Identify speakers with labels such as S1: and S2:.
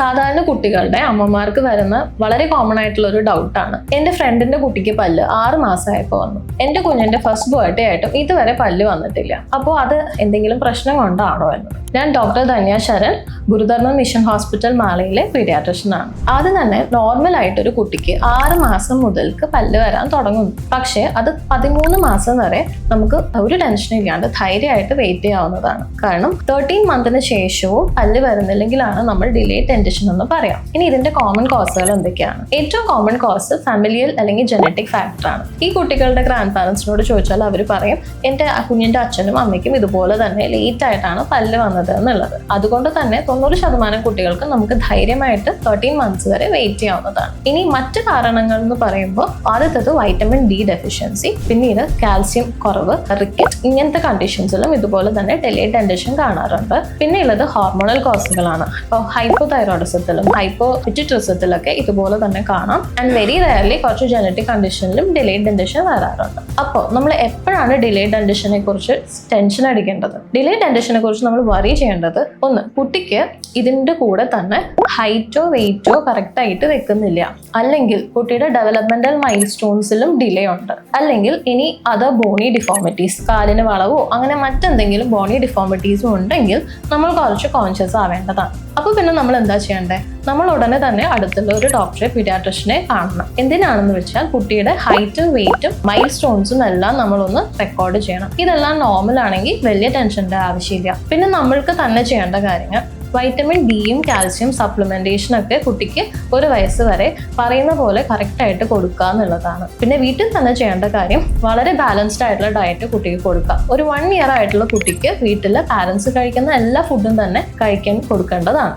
S1: സാധാരണ കുട്ടികളുടെ അമ്മമാർക്ക് വരുന്ന വളരെ കോമൺ ആയിട്ടുള്ള ഒരു ഡൗട്ടാണ്. എൻ്റെ ഫ്രണ്ടിന്റെ കുട്ടിക്ക് പല്ല് 6 മാസമായപ്പോൾ വന്നു, എൻ്റെ കുഞ്ഞിന്റെ ഫസ്റ്റ് ബർത്ത്ഡേ ആയിട്ടും ഇതുവരെ പല്ല് വന്നിട്ടില്ല, അപ്പോൾ അത് എന്തെങ്കിലും പ്രശ്നം കൊണ്ടാണോ എന്ന്. ഞാൻ doctor Dhanya Sharan, Gurudharma mission hospital മാളയിലെ പീഡിയാട്രിഷ്യൻ ആണ്. ആദ്യം തന്നെ നോർമൽ ആയിട്ടൊരു കുട്ടിക്ക് 6 മാസം മുതൽക്ക് പല്ല് വരാൻ തുടങ്ങുന്നു. പക്ഷേ അത് 13 മാസം വരെ നമുക്ക് ഒരു ടെൻഷൻ ഇല്ലാണ്ട് ധൈര്യമായിട്ട് വെയിറ്റ് ചെയ്യാവുന്നതാണ്. കാരണം 13 മന്തിന് ശേഷവും പല്ല് വരുന്നില്ലെങ്കിലാണ് നമ്മൾ ഡിലേഡ് ഡെന്റിഷൻ എന്ന് പറയാം. ഇനി ഇതിന്റെ കോമൺ കോസുകൾ എന്തൊക്കെയാണ്? ഏറ്റവും കോമൺ കോസ് ഫാമിലിയൽ അല്ലെങ്കിൽ ജനറ്റിക് ഫാക്ടർ ആണ്. ഈ കുട്ടികളുടെ ഗ്രാൻഡ് പാരന്റ്സിനോട് ചോദിച്ചാൽ അവർ പറയും, എൻ്റെ കുഞ്ഞിന്റെ അച്ഛനും അമ്മയ്ക്കും ഇതുപോലെ തന്നെ ലേറ്റ് ആയിട്ടാണ് പല്ല് വന്നത് എന്നുള്ളത്. അതുകൊണ്ട് തന്നെ 90% കുട്ടികൾക്ക് നമുക്ക് ധൈര്യമായിട്ട് 13 മന്ത്സ് വരെ വെയിറ്റ് ചെയ്യാവുന്നതാണ്. ഇനി മറ്റു കാരണങ്ങൾ എന്ന് പറയുമ്പോൾ ആദ്യത്തേത് വൈറ്റമിൻ ഡി ഡെഫിഷ്യൻസി, പിന്നീട് കാൽസ്യം കുറവ്, റിക്കറ്റ്, ഇങ്ങനത്തെ കണ്ടീഷൻസിലും ഇതുപോലെ തന്നെ ഡിലേഡ് ഡെന്റിഷൻ കാണാറുണ്ട്. പിന്നെ ഉള്ളത് ഹോർമോണൽ കോസുകളാണ്. ഇപ്പോൾ ഹൈപ്പോതൈറോയിഡിസത്തിലും ഹൈപ്പോപിറ്റ്യൂട്ടറിസത്തിലൊക്കെ ഇതുപോലെ തന്നെ കാണാം. ആൻഡ് വെരി റയർലി കുറച്ച് ജനറ്റിക് കണ്ടീഷനിലും ഡിലേഡ് ഡെന്റിഷൻ വരാറുണ്ട്. അപ്പോൾ നമ്മൾ എപ്പോഴാണ് ഡിലേഡ് ഡെന്റിഷനെ കുറിച്ച് ടെൻഷൻ അടിക്കേണ്ടത്? ഡിലേഡ് ഡെന്റിഷനെ കുറിച്ച് നമ്മൾ വറി ചെയ്യേണ്ടത്, ഒന്ന്, കുട്ടിക്ക് ഇതിന്റെ കൂടെ തന്നെ ഹൈറ്റോ വെയിറ്റോ കറക്റ്റ് ആയിട്ട് വെക്കുന്നില്ല, അല്ലെങ്കിൽ കുട്ടിയുടെ ഡെവലപ്മെന്റൽ മൈൽ സ്റ്റോൺസിലും ഡിലേ ഉണ്ട്, അല്ലെങ്കിൽ ഇനി അതർ ബോണി ഡിഫോമിറ്റീസ്, കാലിന് വളവോ അങ്ങനെ മറ്റെന്തെങ്കിലും ബോണി ഡിഫോമിറ്റീസും ഉണ്ടെങ്കിൽ നമ്മൾ കുറച്ച് കോൺഷ്യസ് ആവേണ്ടതാണ്. അപ്പോൾ പിന്നെ നമ്മൾ എന്താ ചെയ്യേണ്ടത്? നമ്മൾ ഉടനെ തന്നെ അടുത്തുള്ള ഒരു ഡോക്ടറെ, പീഡിയാട്രിഷ്യനെ കാണണം. എന്തിനാണെന്ന് വെച്ചാൽ കുട്ടിയുടെ ഹൈറ്റും വെയിറ്റും മൈൽ സ്റ്റോൺസും എല്ലാം നമ്മളൊന്ന് റെക്കോർഡ് ചെയ്യണം. ഇതെല്ലാം നോർമൽ ആണെങ്കിൽ വലിയ ടെൻഷന്റെ ആവശ്യമില്ല. പിന്നെ നമ്മൾക്ക് തന്നെ ചെയ്യേണ്ട കാര്യങ്ങൾ, വൈറ്റമിൻ ഡിയും കാൽസ്യം സപ്ലിമെന്റേഷൻ ഒക്കെ കുട്ടിക്ക് 1 വയസ്സ് വരെ പറയുന്ന പോലെ കറക്റ്റ് ആയിട്ട് കൊടുക്കുക എന്നുള്ളതാണ്. പിന്നെ വീട്ടിൽ തന്നെ ചെയ്യേണ്ട കാര്യം, വളരെ ബാലൻസ്ഡ് ആയിട്ടുള്ള ഡയറ്റ് കുട്ടിക്ക് കൊടുക്കുക. ഒരു 1 ഇയർ ആയിട്ടുള്ള കുട്ടിക്ക് വീട്ടിലെ പാരന്റ്സ് കഴിക്കുന്ന എല്ലാ ഫുഡും തന്നെ കഴിക്കാൻ കൊടുക്കേണ്ടതാണ്.